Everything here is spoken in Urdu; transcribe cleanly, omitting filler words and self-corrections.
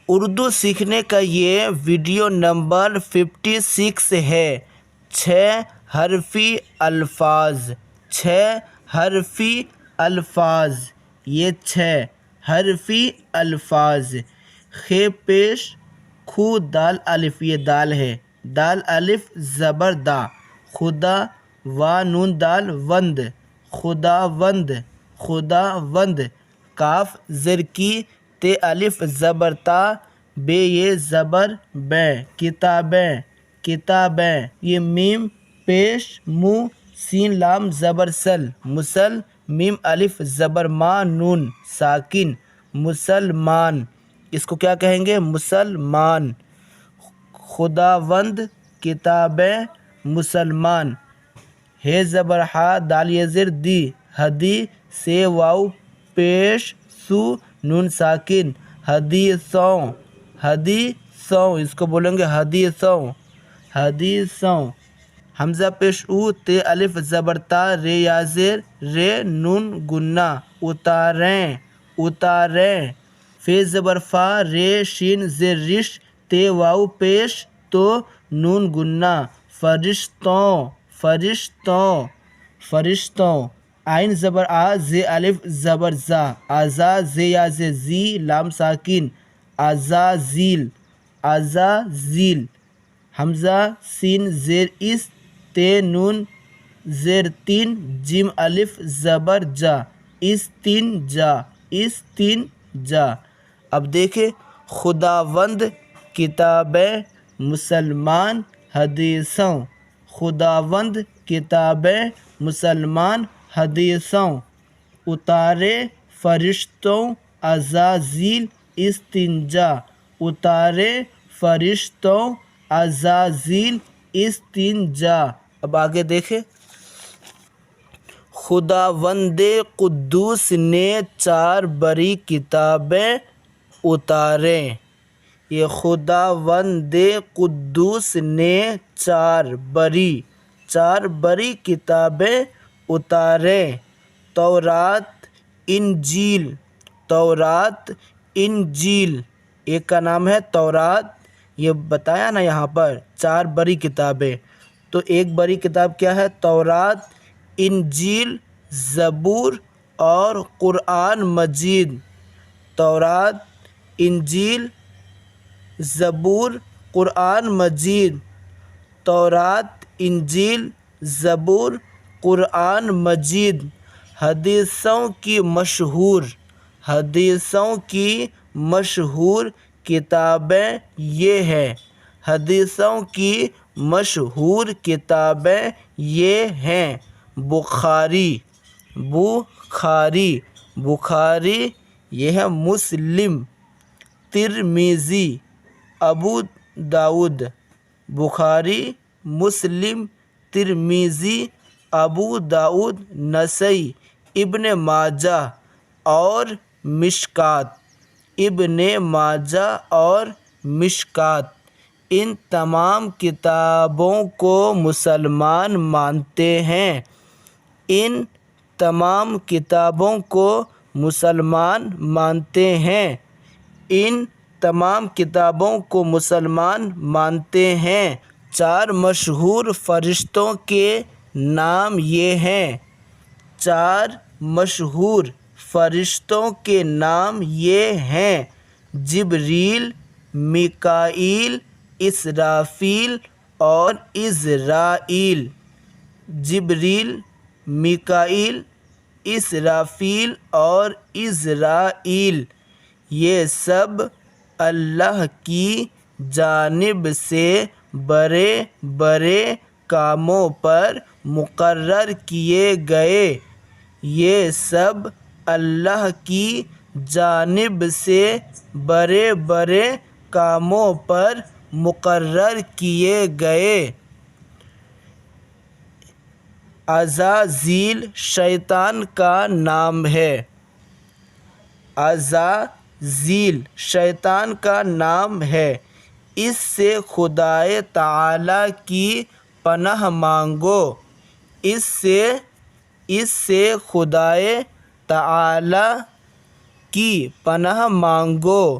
اردو سیکھنے کا یہ ویڈیو نمبر 56 ہے۔ 6 حرفی الفاظ، 6 حرفی الفاظ، یہ 6 حرفی الفاظ۔ خ پیش خو دال الف، یہ دال ہے، دال الف زبر دا، خدا وا نون دال وند، خدا وند، خدا وند۔ کاف زر کی تے الف زبر تا، بے یہ زبر بیں، کتابیں، کتابیں۔ یہ میم پیش مو سین لام زبر سل، مسل، میم الف زبر ما نون ساکن، مسلمان۔ اس کو کیا کہیں گے؟ مسلمان۔ خداوند، کتابیں، مسلمان۔ ہے زبر ہا دال یہ زر دی، ہدی، سے واو پیش سو نون ساکن، حدیثوں، حدیثوں۔ اس کو بولیں گے حدیثوں، حدیثوں۔ حمزہ پیش او تے الف زبر تا، رے یا زیر رے نون گنہ، اتاریں، اتاریں۔ فے زبر فا، رے شین زر رش، تے واو پیش تو نون گنہ، فرشتوں، فرشتوں، فرشتوں۔ عین زبر آ، زے الف زبر زا، آزا، زے یا زے زی لام ساکن، عزازیل، عزازیل۔ حمزہ سین زیر اس، تے نون زیر تین، جیم الف زبر جا، استنجا، استنجا۔ اب دیکھیں، خداوند، کتابیں، مسلمان، حدیثوں، خداوند، کتابیں، مسلمان، حدیثوں۔ اتارے، فرشتوں، عزازیل، استنجا، اتارے، فرشتوں، عزازیل، استنجا۔ اب آگے دیکھیں، خداوند قدوس نے 4 بڑی کتابیں اتاریں۔ یہ خداوند قدوس نے 4 بڑی کتابیں اتاریں۔ تورات، انجیل، تورات، انجیل۔ ایک کا نام ہے تورات، یہ بتایا نا یہاں پر 4 بڑی کتابیں، تو ایک بڑی کتاب کیا ہے؟ تورات، انجیل، زبور اور قرآن مجید۔ تورات، انجیل، زبور، قرآن مجید۔ تورات، انجیل، زبور، قرآن مجید۔ حدیثوں کی مشہور، حدیثوں کی مشہور کتابیں یہ ہیں، حدیثوں کی مشہور کتابیں یہ ہیں۔ بخاری، بخاری، بخاری، یہ ہے مسلم، ترمذی، ابو داؤد۔ بخاری، مسلم، ترمذی، ابو داؤد، نسائی، ابن ماجہ اور مشکوٰۃ، ابن ماجہ اور مشکوٰۃ۔ ان تمام کتابوں کو مسلمان مانتے ہیں، ان تمام کتابوں کو مسلمان مانتے ہیں، ان تمام کتابوں کو مسلمان مانتے ہیں۔ 4 مشہور فرشتوں کے نام یہ ہیں، 4 مشہور فرشتوں کے نام یہ ہیں: جبریل، میکائیل، اسرافیل اور عزرائیل۔ جبریل، میکائیل، اسرافیل اور عزرائیل، یہ سب اللہ کی جانب سے بڑے بڑے کاموں پر مقرر کیے گئے، یہ سب اللہ کی جانب سے بڑے بڑے کاموں پر مقرر کیے گئے۔ عزازیل شیطان کا نام ہے، عزازیل شیطان کا نام ہے۔ اس سے خدائے تعالیٰ کی پناہ مانگو، اس سے خدائے تعالیٰ کی پناہ مانگو۔